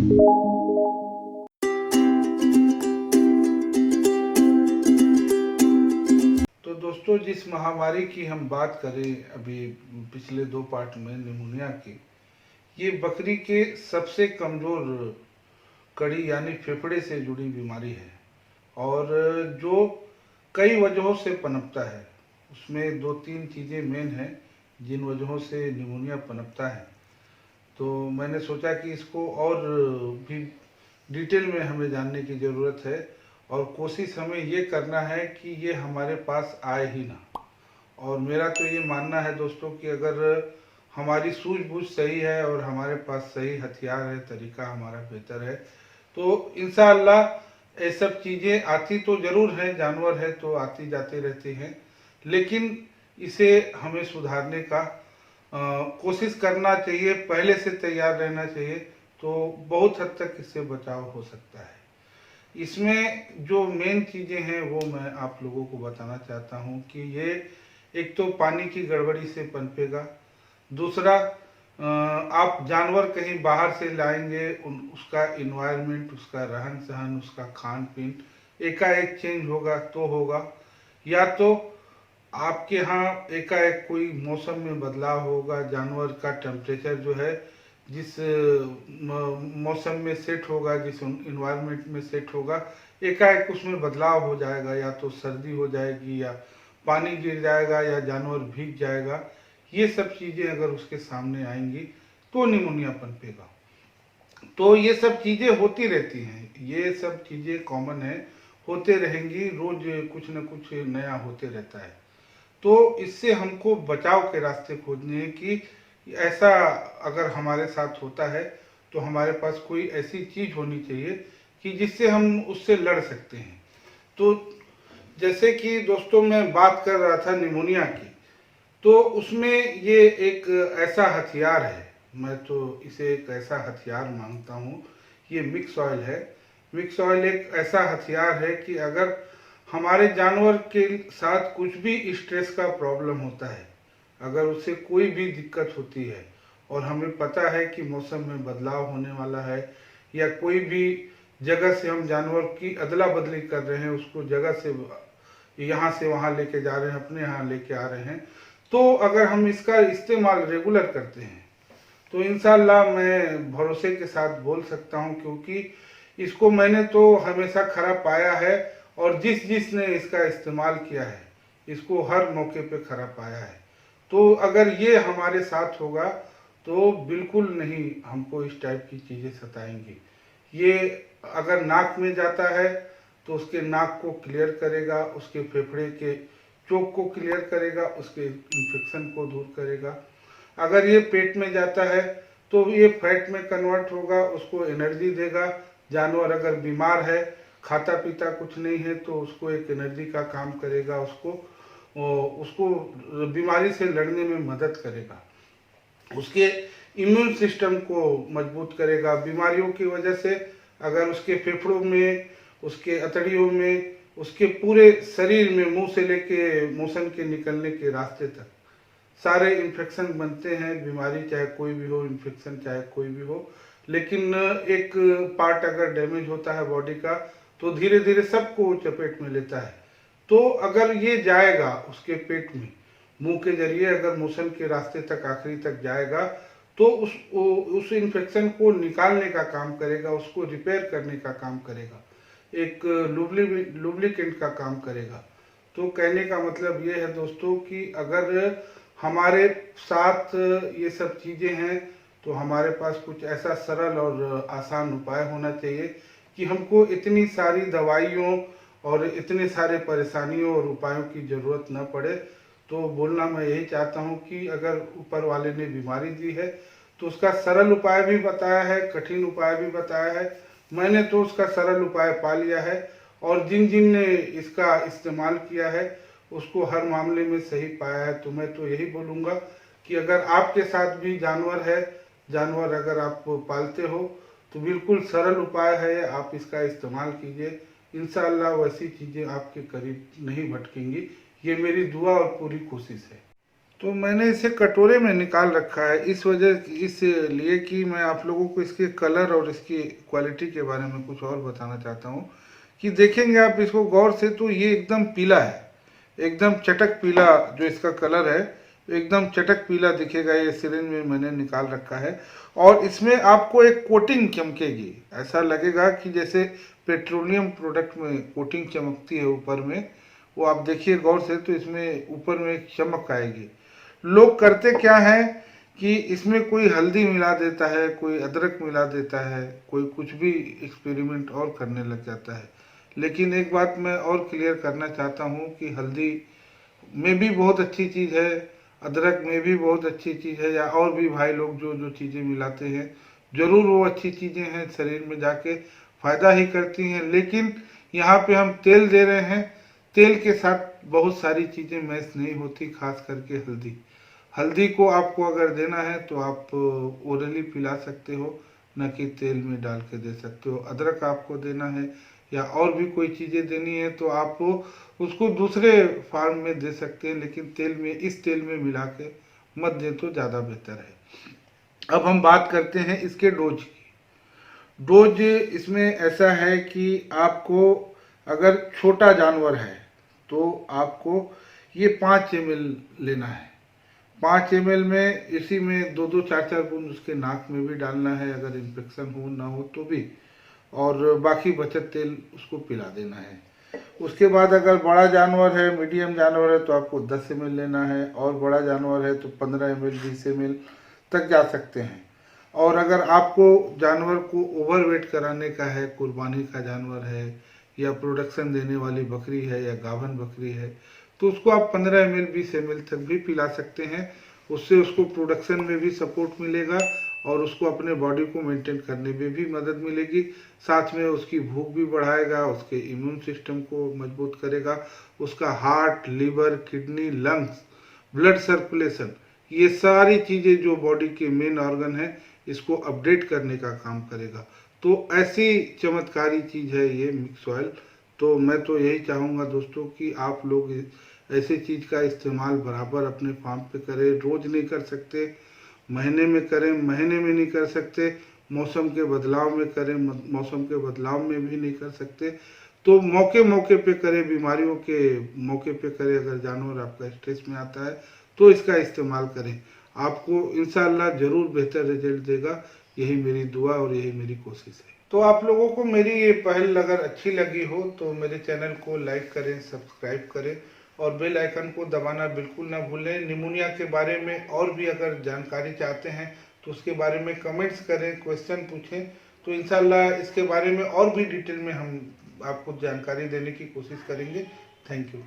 तो दोस्तों, जिस महामारी की हम बात करें अभी पिछले 2 पार्ट में निमोनिया की, ये बकरी के सबसे कमज़ोर कड़ी यानी फेफड़े से जुड़ी बीमारी है और जो कई वजहों से पनपता है। उसमें 2-3 चीज़ें मेन हैं जिन वजहों से निमोनिया पनपता है। तो मैंने सोचा कि इसको और भी डिटेल में हमें जानने की ज़रूरत है और कोशिश हमें ये करना है कि ये हमारे पास आए ही ना। और मेरा तो ये मानना है दोस्तों कि अगर हमारी सूझबूझ सही है और हमारे पास सही हथियार है, तरीका हमारा बेहतर है, तो इंशाअल्लाह ये सब चीज़ें आती तो ज़रूर हैं, जानवर है तो आती जाती रहती हैं, लेकिन इसे हमें सुधारने का कोशिश करना चाहिए, पहले से तैयार रहना चाहिए, तो बहुत हद तक इससे बचाव हो सकता है। इसमें जो मेन चीज़ें हैं वो मैं आप लोगों को बताना चाहता हूँ कि ये एक तो पानी की गड़बड़ी से पनपेगा। दूसरा, आप जानवर कहीं बाहर से लाएंगे, उसका इन्वायरमेंट, उसका रहन सहन, उसका खान पीन एकाएक चेंज होगा तो होगा, या तो आपके यहाँ एकाएक कोई मौसम में बदलाव होगा, जानवर का टेम्परेचर जो है जिस मौसम में सेट होगा, जिस इन्वायरमेंट में सेट होगा, एकाएक उसमें बदलाव हो जाएगा, या तो सर्दी हो जाएगी, या पानी गिर जाएगा, या जानवर भीग जाएगा। ये सब चीज़ें अगर उसके सामने आएंगी तो निमोनिया पनपेगा। तो ये सब चीज़ें होती रहती हैं, ये सब चीज़ें कॉमन है, होते रहेंगी, रोज कुछ न कुछ नया होते रहता है। तो इससे हमको बचाव के रास्ते खोजने हैं कि ऐसा अगर हमारे साथ होता है तो हमारे पास कोई ऐसी चीज़ होनी चाहिए कि जिससे हम उससे लड़ सकते हैं। तो जैसे कि दोस्तों मैं बात कर रहा था निमोनिया की, तो उसमें ये एक ऐसा हथियार है, मैं तो इसे एक ऐसा हथियार मानता हूँ। ये मिक्स ऑयल है। मिक्स ऑयल एक ऐसा हथियार है कि अगर हमारे जानवर के साथ कुछ भी स्ट्रेस का प्रॉब्लम होता है, अगर उससे कोई भी दिक्कत होती है और हमें पता है कि मौसम में बदलाव होने वाला है, या कोई भी जगह से हम जानवर की अदला बदली कर रहे हैं, उसको जगह से यहाँ से वहाँ लेके जा रहे हैं, अपने यहाँ लेके आ रहे हैं, तो अगर हम इसका इस्तेमाल रेगुलर करते हैं तो इंशाल्लाह मैं भरोसे के साथ बोल सकता हूँ, क्योंकि इसको मैंने तो हमेशा खरा पाया है और जिसने इसका इस्तेमाल किया है इसको हर मौके पे खरा पाया है। तो अगर ये हमारे साथ होगा तो बिल्कुल नहीं हमको इस टाइप की चीज़ें सताएंगी। ये अगर नाक में जाता है तो उसके नाक को क्लियर करेगा, उसके फेफड़े के चोक को क्लियर करेगा, उसके इन्फेक्शन को दूर करेगा। अगर ये पेट में जाता है तो ये फैट में कन्वर्ट होगा, उसको एनर्जी देगा। जानवर अगर बीमार है, खाता पीता कुछ नहीं है, तो उसको एक एनर्जी का काम करेगा, उसको बीमारी से लड़ने में मदद करेगा, उसके इम्यून सिस्टम को मजबूत करेगा। बीमारियों की वजह से अगर उसके फेफड़ों में, उसके अतड़ियों में, उसके पूरे शरीर में, मुंह से लेके मोशन के निकलने के रास्ते तक सारे इन्फेक्शन बनते हैं। बीमारी चाहे कोई भी हो, इन्फेक्शन चाहे कोई भी हो, लेकिन एक पार्ट अगर डैमेज होता है बॉडी का तो धीरे धीरे सबको चपेट में लेता है। तो अगर ये जाएगा उसके पेट में, मुंह के जरिए अगर मोशन के रास्ते तक आखिरी तक जाएगा, तो उस इन्फेक्शन को निकालने का काम करेगा, उसको रिपेयर करने का काम करेगा, एक लुब्रिकेंट का काम करेगा। तो कहने का मतलब ये है दोस्तों कि अगर हमारे साथ ये सब चीज़ें हैं तो हमारे पास कुछ ऐसा सरल और आसान उपाय होना चाहिए कि हमको इतनी सारी दवाइयों और इतने सारे परेशानियों और उपायों की ज़रूरत न पड़े। तो बोलना मैं यही चाहता हूँ कि अगर ऊपर वाले ने बीमारी दी है तो उसका सरल उपाय भी बताया है, कठिन उपाय भी बताया है। मैंने तो उसका सरल उपाय पा लिया है और जिन जिन ने इसका इस्तेमाल किया है उसको हर मामले में सही पाया है। तो मैं तो यही बोलूँगा कि अगर आपके साथ भी जानवर है, जानवर अगर आप पालते हो, तो बिल्कुल सरल उपाय है, आप इसका इस्तेमाल कीजिए। इंशाअल्लाह वैसी चीज़ें आपके करीब नहीं भटकेंगी। ये मेरी दुआ और पूरी कोशिश है। तो मैंने इसे कटोरे में निकाल रखा है इसलिए कि मैं आप लोगों को इसके कलर और इसकी क्वालिटी के बारे में कुछ और बताना चाहता हूँ। कि देखेंगे आप इसको गौर से तो ये एकदम पीला है, एकदम चटक पीला जो इसका कलर है, एकदम चटक पीला दिखेगा। ये सिरिंज में मैंने निकाल रखा है और इसमें आपको एक कोटिंग चमकेगी, ऐसा लगेगा कि जैसे पेट्रोलियम प्रोडक्ट में कोटिंग चमकती है ऊपर में, वो आप देखिए गौर से तो इसमें ऊपर में एक चमक आएगी। लोग करते क्या है कि इसमें कोई हल्दी मिला देता है, कोई अदरक मिला देता है, कोई कुछ भी एक्सपेरिमेंट और करने लग जाता है। लेकिन एक बात मैं और क्लियर करना चाहता हूँ कि हल्दी में भी बहुत अच्छी चीज़ है, अदरक में भी बहुत अच्छी चीज़ है, या और भी भाई लोग जो जो चीज़ें मिलाते हैं, ज़रूर वो अच्छी चीज़ें हैं, शरीर में जाके फ़ायदा ही करती हैं। लेकिन यहाँ पे हम तेल दे रहे हैं, तेल के साथ बहुत सारी चीज़ें मैच नहीं होती, खास करके हल्दी। हल्दी को आपको अगर देना है तो आप ओरली पिला सकते हो, न कि तेल में डाल के दे सकते हो। अदरक आपको देना है या और भी कोई चीज़ें देनी है तो आप उसको दूसरे फार्म में दे सकते हैं, लेकिन तेल में, इस तेल में मिला के मत दें तो ज़्यादा बेहतर है। अब हम बात करते हैं इसके डोज की। डोज इसमें ऐसा है कि आपको अगर छोटा जानवर है तो आपको ये 5 ml लेना है। 5 ml में इसी में 2-2 4-4 बूंद उसके नाक में भी डालना है, अगर इन्फेक्शन हो ना हो तो भी, और बाकी बचत तेल उसको पिला देना है। उसके बाद अगर बड़ा जानवर है, मीडियम जानवर है तो आपको 10 ml लेना है, और बड़ा जानवर है तो 15 ml 20 ml तक जा सकते हैं। और अगर आपको जानवर को ओवरवेट कराने का है, कुर्बानी का जानवर है या प्रोडक्शन देने वाली बकरी है या गाभन बकरी है, तो उसको आप 15 ml 20 ml तक भी पिला सकते हैं। उससे उसको प्रोडक्शन में भी सपोर्ट मिलेगा और उसको अपने बॉडी को मेंटेन करने में भी मदद मिलेगी। साथ में उसकी भूख भी बढ़ाएगा, उसके इम्यून सिस्टम को मजबूत करेगा, उसका heart, liver, kidney, lungs, blood circulation, ये सारी चीज़ें जो बॉडी के मेन ऑर्गन है, इसको अपडेट करने का काम करेगा। तो ऐसी चमत्कारी चीज़ है ये मिक्स ऑयल। तो मैं तो यही चाहूँगा दोस्तों कि आप लोग ऐसी चीज़ का इस्तेमाल बराबर अपने फार्म पे करें। रोज़ नहीं कर सकते, महीने में करें, महीने में नहीं कर सकते, मौसम के बदलाव में करें, मौसम के बदलाव में भी नहीं कर सकते, तो मौके मौके पे करें, बीमारियों के मौके पे करें। अगर जानवर आपका स्ट्रेस में आता है तो इसका इस्तेमाल करें, आपको इंशाल्लाह ज़रूर बेहतर रिजल्ट देगा। यही मेरी दुआ और यही मेरी कोशिश है। तो आप लोगों को मेरी ये पहल अगर अच्छी लगी हो तो मेरे चैनल को लाइक करें, सब्सक्राइब करें और बेल आइकन को दबाना बिल्कुल ना भूलें। निमोनिया के बारे में और भी अगर जानकारी चाहते हैं तो उसके बारे में कमेंट्स करें, क्वेश्चन पूछें, तो इंशाल्लाह इसके बारे में और भी डिटेल में हम आपको जानकारी देने की कोशिश करेंगे। Thank you.